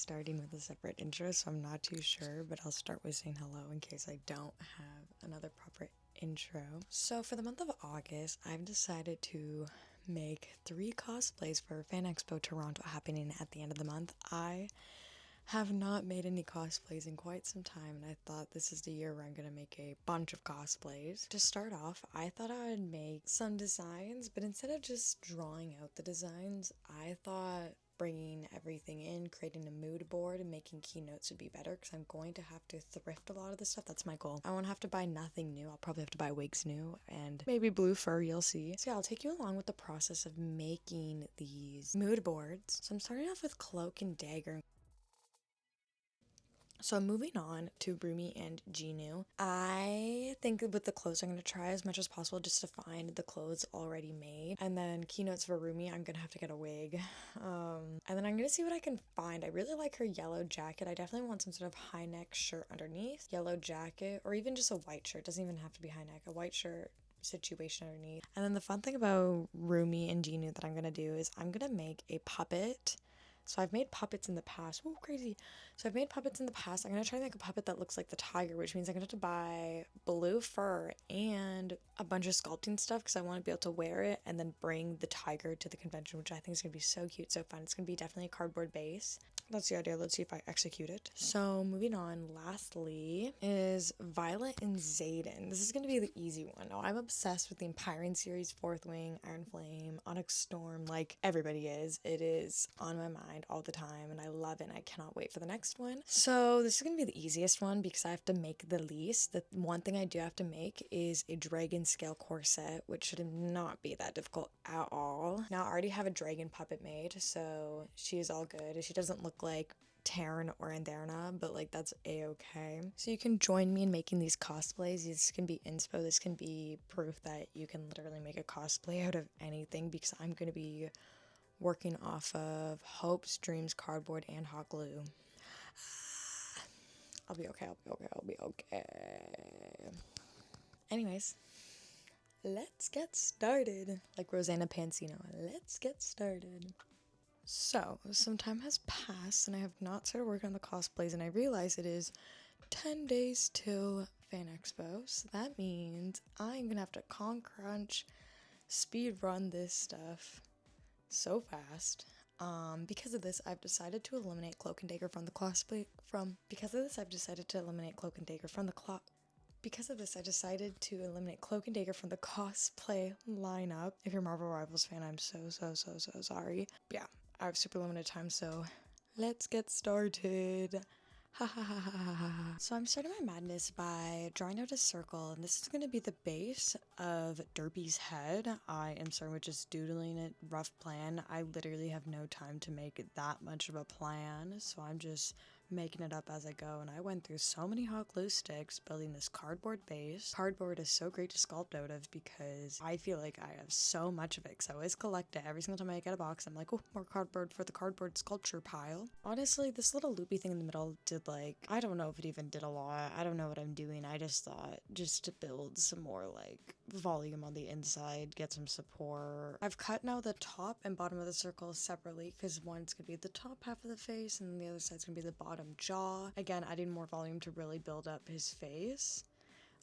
starting with a separate intro, so I'm not too sure, but I'll start with saying hello in case I don't have another proper intro. So for the month of August, I've decided to make 3 cosplays for Fan Expo Toronto happening at the end of the month. I have not made any cosplays in quite some time, and I thought this is the year where I'm gonna make a bunch of cosplays. To start off, I thought I would make some designs, but instead of just drawing out the designs, I thought bringing everything in, creating a mood board, and making keynotes would be better because I'm going to have to thrift a lot of this stuff. That's my goal. I won't have to buy nothing new. I'll probably have to buy wigs new and maybe blue fur, you'll see. So yeah, I'll take you along with the process of making these mood boards. So I'm starting off with Cloak and Dagger. So I'm moving on to Rumi and Ginu. I think with the clothes I'm going to try as much as possible just to find the clothes already made. And then keynotes for Rumi, I'm going to have to get a wig. And then I'm going to see what I can find. I really like her yellow jacket. I definitely want some sort of high neck shirt underneath. Yellow jacket, or even just a white shirt. Doesn't even have to be high neck. A white shirt situation underneath. And then the fun thing about Rumi and Ginu that I'm going to do is I'm going to make a puppet. So I've made puppets in the past. Woo, crazy. So I've made puppets in the past. I'm going to try to make a puppet that looks like the tiger, which means I'm going to have to buy blue fur and a bunch of sculpting stuff because I want to be able to wear it and then bring the tiger to the convention, which I think is going to be so cute, so fun. It's going to be definitely a cardboard base. That's the idea. Let's see if I execute it. So moving on, lastly is Violet and Zayden. This is going to be the easy one. Now, I'm obsessed with the Empyrean series, Fourth Wing, Iron Flame, Onyx Storm, like everybody is. It is on my mind all the time and I love it and I cannot wait for the next one. So this is going to be the easiest one because I have to make the least. The one thing I do have to make is a dragon scale corset, which should not be that difficult at all. Now I already have a dragon puppet made, so she is all good. She doesn't look like Taryn or Andarna, but like that's a-okay. So you can join me in making these cosplays. This can be inspo. This can be proof that you can literally make a cosplay out of anything because I'm going to be working off of hopes, dreams, cardboard, and hot glue. I'll be okay. I'll be okay. Anyways, let's get started. Like Rosanna Pansino, let's get started. So, some time has passed and I have not started working on the cosplays, and I realize it is 10 days till Fan Expo. So that means I'm gonna have to crunch, speed run this stuff so fast. Because of this, I've decided to eliminate Cloak and Dagger from the cosplay Because of this, I decided to eliminate Cloak and Dagger from the cosplay lineup. If you're a Marvel Rivals fan, I'm so sorry. But yeah, I have super limited time, so let's get started. Ha ha ha ha ha ha. So I'm starting my madness by drawing out a circle, and this is going to be the base of Derpy's head. I am starting with just doodling it, rough plan. I literally have no time to make it that much of a plan, so I'm just making it up as I go, and I went through so many hot glue sticks building this cardboard base. Cardboard is so great to sculpt out of because I feel like I have so much of it because I always collect it. Every single time I get a box, I'm like, oh, more cardboard for the cardboard sculpture pile. Honestly, this little loopy thing in the middle did like, I don't know if it even did a lot. I don't know what I'm doing. I just thought just to build some more like volume on the inside, get some support. I've cut now the top and bottom of the circle separately because one's gonna be the top half of the face and the other side's gonna be the bottom jaw. Again, adding more volume to really build up his face.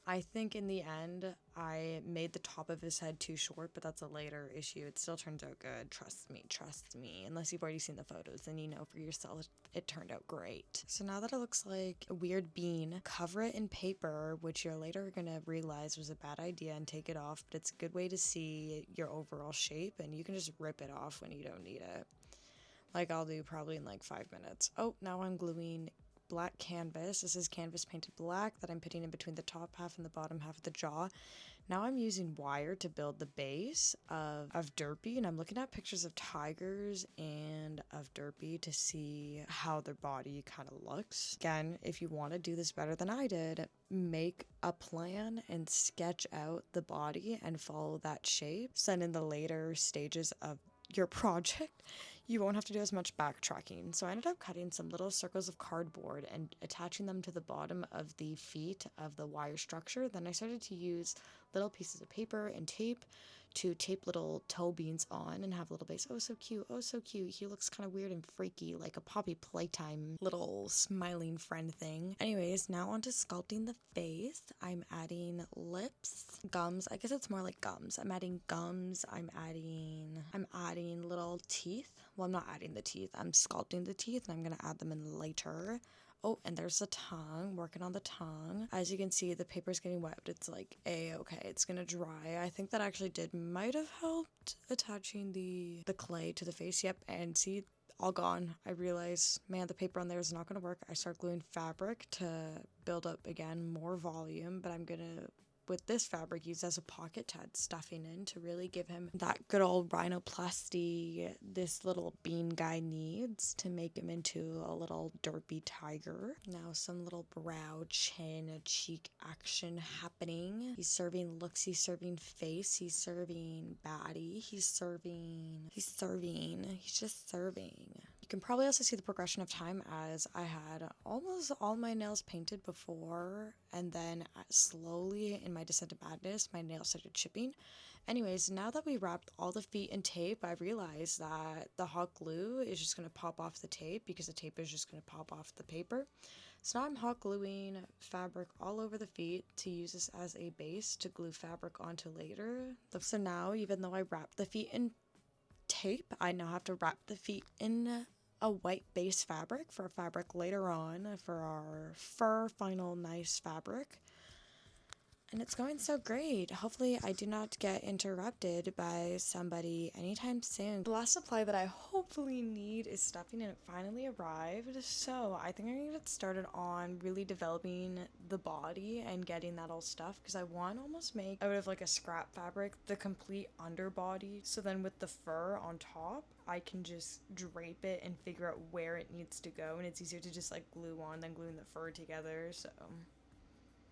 I think in the end, I made the top of his head too short, but that's a later issue. It still turns out good. Trust me. Unless you've already seen the photos, then you know for yourself it turned out great. So now that it looks like a weird bean, cover it in paper, which you're later gonna realize was a bad idea and take it off, but it's a good way to see your overall shape, and you can just rip it off when you don't need it. Like I'll do probably in like 5 minutes. Oh, now I'm gluing black canvas. This is canvas painted black that I'm putting in between the top half and the bottom half of the jaw. Now I'm using wire to build the base of Derpy, and I'm looking at pictures of tigers and of Derpy to see how their body kind of looks. Again, if you want to do this better than I did, make a plan and sketch out the body and follow that shape. So then in the later stages of your project, you won't have to do as much backtracking. So I ended up cutting some little circles of cardboard and attaching them to the bottom of the feet of the wire structure. Then I started to use little pieces of paper and tape to tape little toe beans on and have a little base. Oh, so cute. Oh, so cute. He looks kind of weird and freaky, like a Poppy Playtime little smiling friend thing. Anyways, now on to sculpting the face. I'm adding lips, gums. I guess it's more like gums. I'm adding gums. I'm adding little teeth. Well, I'm not adding the teeth. I'm sculpting the teeth, and I'm going to add them in later. Oh, and there's the tongue, working on the tongue. As you can see, the paper's getting wet, but it's like okay, it's gonna dry. I think that actually might have helped attaching the clay to the face. Yep, and see, all gone. I realized, man, the paper on there is not gonna work. I start gluing fabric to build up, again, more volume, but I'm gonna, with this fabric, use as a pocket to add stuffing in to really give him that good old rhinoplasty this little bean guy needs to make him into a little derpy tiger. Now some little brow, chin, cheek action happening. He's serving looks, he's serving face, he's serving body, he's just serving. You can probably also see the progression of time as I had almost all my nails painted before, and then slowly in my descent of madness, my nails started chipping. Anyways, now that we wrapped all the feet in tape, I realized that the hot glue is just going to pop off the tape because the tape is just going to pop off the paper. So now I'm hot gluing fabric all over the feet to use this as a base to glue fabric onto later. So now, even though I wrapped the feet in tape, I now have to wrap the feet in a white base fabric for a fabric later on for our fur final nice fabric. And it's going so great. Hopefully I do not get interrupted by somebody anytime soon. The last supply that I hopefully need is stuffing, and it finally arrived. So I think I'm gonna get started on really developing the body and getting that all stuffed, because I want to almost make out of like a scrap fabric the complete underbody. So then with the fur on top, I can just drape it and figure out where it needs to go, and it's easier to just like glue on than gluing the fur together. So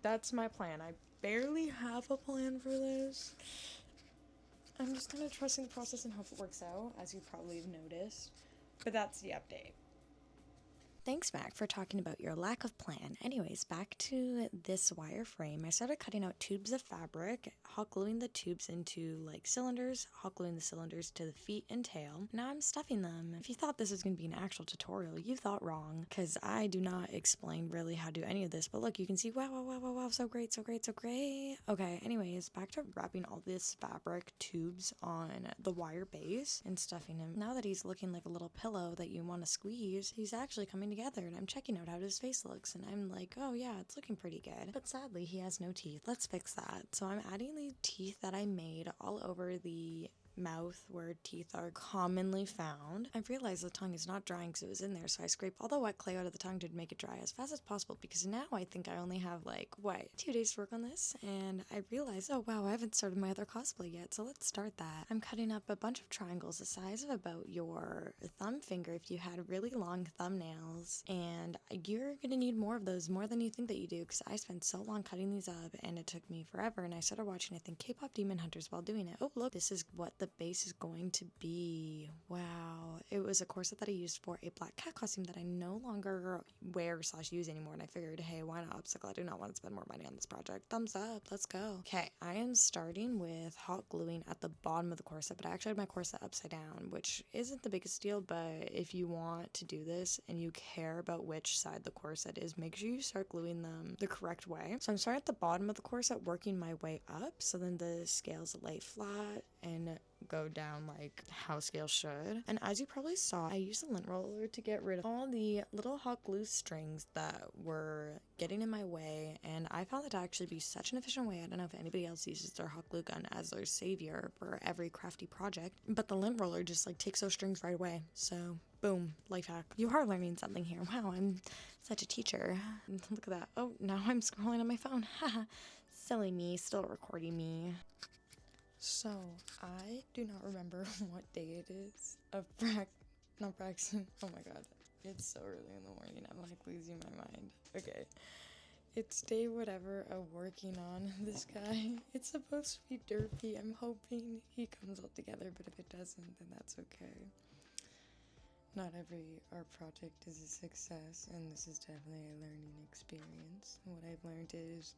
that's my plan. I barely have a plan for this. I'm just kind of trusting the process and hope it works out, as you probably have noticed. But that's the update. Thanks, Mac, for talking about your lack of plan. Anyways, back to this wireframe. I started cutting out tubes of fabric, hot gluing the tubes into like cylinders, hot gluing the cylinders to the feet and tail. Now I'm stuffing them. If you thought this was going to be an actual tutorial, you thought wrong, because I do not explain really how to do any of this. But look, you can see, wow, so great. Okay, anyways, back to wrapping all this fabric tubes on the wire base and stuffing him. Now that he's looking like a little pillow that you want to squeeze, he's actually coming together, and I'm checking out how his face looks, and I'm like, oh yeah, it's looking pretty good. But sadly, he has no teeth. Let's fix that. So I'm adding the teeth that I made all over the mouth where teeth are commonly found. I realized the tongue is not drying because it was in there, so I scraped all the wet clay out of the tongue to make it dry as fast as possible, because now I think I only have 2 days to work on this, and I realized, oh wow, I haven't started my other cosplay yet, so let's start that. I'm cutting up a bunch of triangles the size of about your thumb finger if you had really long thumbnails, and you're gonna need more of those, more than you think that you do, because I spent so long cutting these up and it took me forever, and I started watching, I think, K-pop Demon Hunters while doing it. Oh look, this is what the base is going to be. Wow. It was a corset that I used for a black cat costume that I no longer wear / use anymore, and I figured, hey, why not upcycle? I do not want to spend more money on this project. Thumbs up, let's go. Okay, I am starting with hot gluing at the bottom of the corset, but I actually had my corset upside down, which isn't the biggest deal, but if you want to do this and you care about which side the corset is, make sure you start gluing them the correct way. So I'm starting at the bottom of the corset, working my way up, so then the scales lay flat and go down like how scales should. And as you probably saw, I used a lint roller to get rid of all the little hot glue strings that were getting in my way, and I found that to actually be such an efficient way. I don't know if anybody else uses their hot glue gun as their savior for every crafty project, but the lint roller just takes those strings right away. So boom, life hack. You are learning something here. Wow, I'm such a teacher. Look at that. Oh, now I'm scrolling on my phone. Haha. Silly me, still recording me. So, I do not remember what day it is of not practicing. Oh my god, it's so early in the morning, I'm losing my mind. Okay, it's day whatever of working on this guy. It's supposed to be Derpy. I'm hoping he comes all together, but if it doesn't, then that's okay. Not every art project is a success, and this is definitely a learning experience. What I've learned is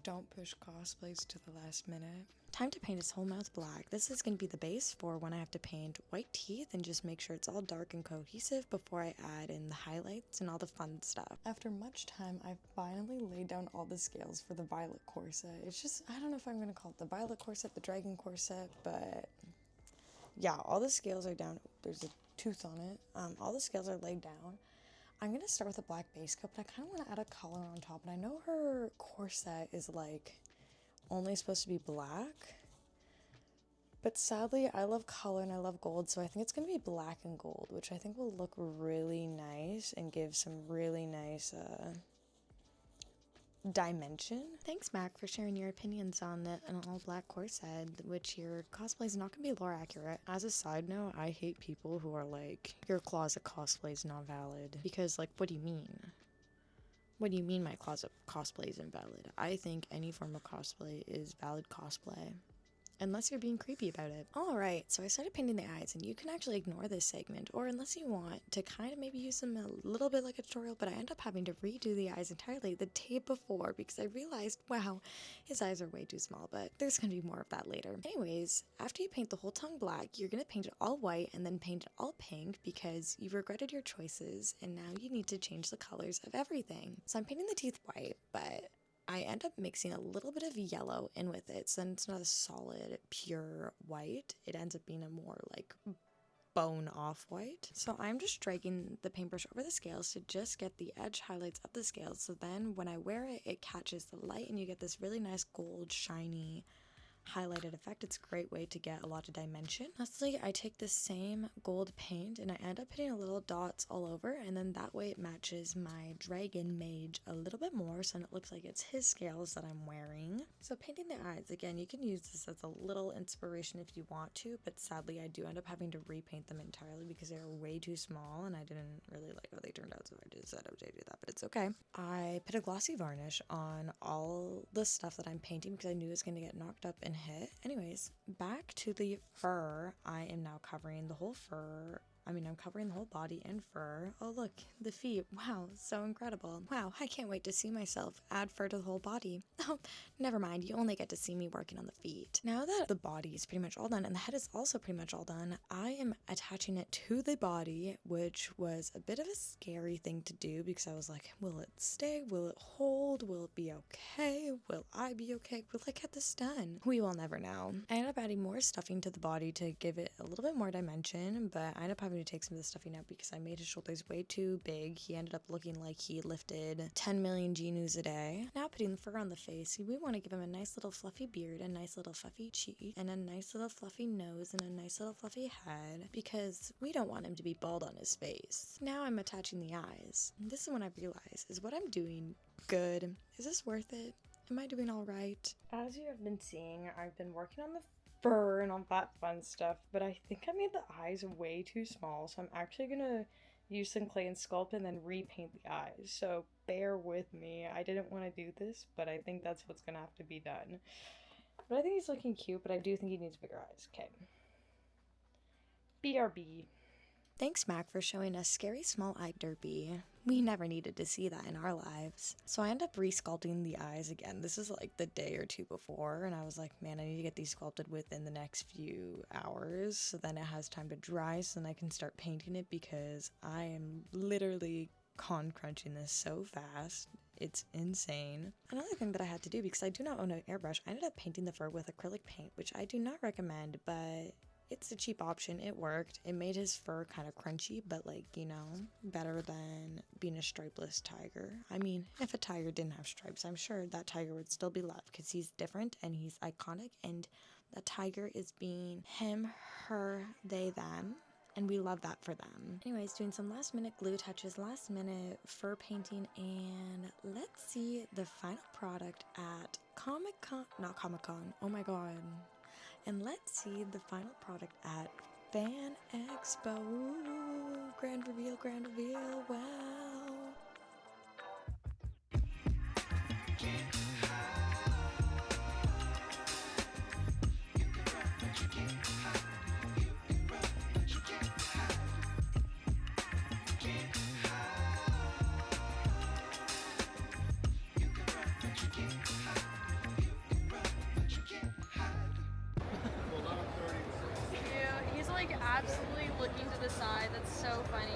Don't push cosplays to the last minute. Time to paint his whole mouth black. This is going to be the base for when I have to paint white teeth and just make sure it's all dark and cohesive before I add in the highlights and all the fun stuff. After much time, I finally laid down all the scales for the violet corset. It's just, I don't know if I'm going to call it the violet corset, the dragon corset, but yeah, all the scales are down. There's a tooth on it. All the scales are laid down. I'm going to start with a black base coat, but I kind of want to add a color on top. And I know her corset is like only supposed to be black, but sadly I love color and I love gold, so I think it's going to be black and gold, which I think will look really nice and give some really nice dimension. Thanks, Mac, for sharing your opinions on an all-black corset, which your cosplay is not going to be lore accurate. As a side note, I hate people who are like, your closet cosplay is not valid. Because, like, what do you mean? What do you mean my closet cosplay is invalid? I think any form of cosplay is valid cosplay. Unless you're being creepy about it. Alright, so I started painting the eyes, and you can actually ignore this segment, or unless you want to kind of maybe use them a little bit like a tutorial, but I end up having to redo the eyes entirely the day before because I realized, wow, his eyes are way too small, but there's going to be more of that later. Anyways, after you paint the whole tongue black, you're going to paint it all white and then paint it all pink because you've regretted your choices, and now you need to change the colors of everything. So I'm painting the teeth white, but I end up mixing a little bit of yellow in with it, so then it's not a solid, pure white. It ends up being a more like bone off-white. So I'm just dragging the paintbrush over the scales to just get the edge highlights of the scales, so then when I wear it, it catches the light and you get this really nice gold, shiny, highlighted effect. It's a great way to get a lot of dimension. Lastly, I take the same gold paint and I end up putting a little dots all over, and then that way it matches my dragon mage a little bit more, so it looks like it's his scales that I'm wearing. So painting the eyes, again, you can use this as a little inspiration if you want to, but sadly I do end up having to repaint them entirely because they are way too small and I didn't really like how they turned out, so I decided to do that, but it's okay. I put a glossy varnish on all the stuff that I'm painting because I knew it was going to get knocked up and hit. Anyways, back to the fur. I am now covering the whole fur. I'm covering the whole body in fur. Oh look, the feet. Wow, so incredible. Wow, I can't wait to see myself add fur to the whole body. Oh, never mind, you only get to see me working on the feet. Now that the body is pretty much all done and the head is also pretty much all done, I am attaching it to the body, which was a bit of a scary thing to do because I was like, will it stay? Will it hold? Will it be okay? Will I be okay? Will I get this done? We will never know. I ended up adding more stuffing to the body to give it a little bit more dimension, but I ended up having to take some of the stuffing out because I made his shoulders way too big. He ended up looking like he lifted 10 million Gnus a day. Now putting the fur on the face, we want to give him a nice little fluffy beard, a nice little fluffy cheek, and a nice little fluffy nose, and a nice little fluffy head because we don't want him to be bald on his face. Now I'm attaching the eyes. This is when I realize, is what I'm doing good? Is this worth it? Am I doing all right? As you have been seeing, I've been working on the fur and all that fun stuff, but I think I made the eyes way too small, so I'm actually gonna use some clay and sculpt and then repaint the eyes, so bear with me. I didn't want to do this, but I think that's what's gonna have to be done. But I think he's looking cute, but I do think he needs bigger eyes. Okay. BRB. Thanks, Mac, for showing us scary small-eyed Derpy. We never needed to see that in our lives. So I end up re-sculpting the eyes again. This is like the day or two before, and I was like, man, I need to get these sculpted within the next few hours, so then it has time to dry, so then I can start painting it because I am literally con-crunching this so fast. It's insane. Another thing that I had to do, because I do not own an airbrush, I ended up painting the fur with acrylic paint, which I do not recommend, but it's a cheap option. It worked. It made his fur kind of crunchy, but like, you know, better than being a stripeless tiger. I mean, if a tiger didn't have stripes, I'm sure that tiger would still be loved because he's different and he's iconic, and that tiger is being him, her, they, them, and we love that for them. Anyways, doing some last minute glue touches, last minute fur painting, and let's see the final product at not Comic-Con, oh my god. And let's see the final product at fan-expo. Ooh, grand reveal, wow. absolutely looking to the side. That's so funny.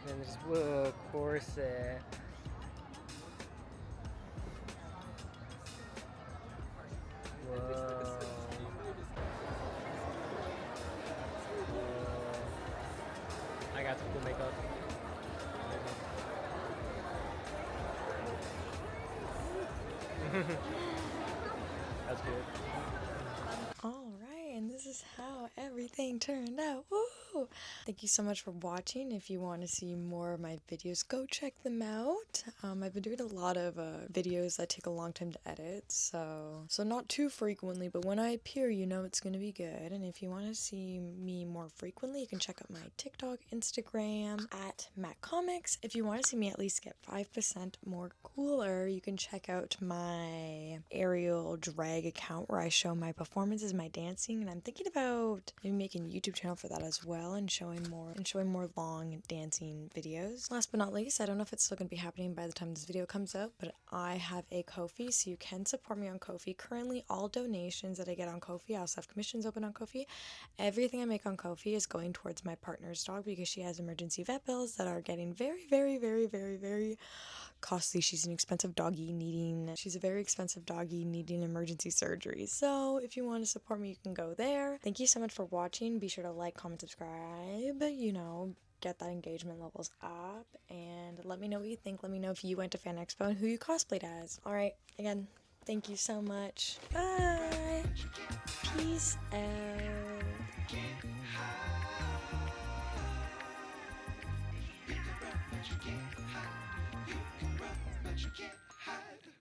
And there's whoa corset. Whoa. I got some cool makeup. That's good. Alright, and this is how everything turned out. Woo! Thank you so much for watching. If you want to see more of my videos, go check them out. I've been doing a lot of videos that take a long time to edit, so not too frequently, but when I appear, you know it's going to be good. And if you want to see me more frequently, you can check out my TikTok, Instagram, at MattComics. If you want to see me at least get 5% more cooler, you can check out my aerial drag account where I show my performances, my dancing, and I'm thinking about maybe making a YouTube channel for that as well and showing more long dancing videos. Last but not least, I don't know if it's still going to be happening by the time this video comes out, but I have a Ko-fi, so you can support me on Ko-fi. Currently, all donations that I get on Ko-fi, I also have commissions open on Ko-fi. Everything I make on Ko-fi is going towards my partner's dog because she has emergency vet bills that are getting very, very, very, very, very costly. She's a very expensive doggy needing emergency surgery. So if you want to support me, you can go there. Thank you so much for watching. Be sure to like, comment, subscribe, get that engagement levels up, and let me know what you think. Let me know if you went to Fan Expo and who you cosplayed as. Alright, again, thank you so much. Bye! Peace out. You can run, but you can't hide.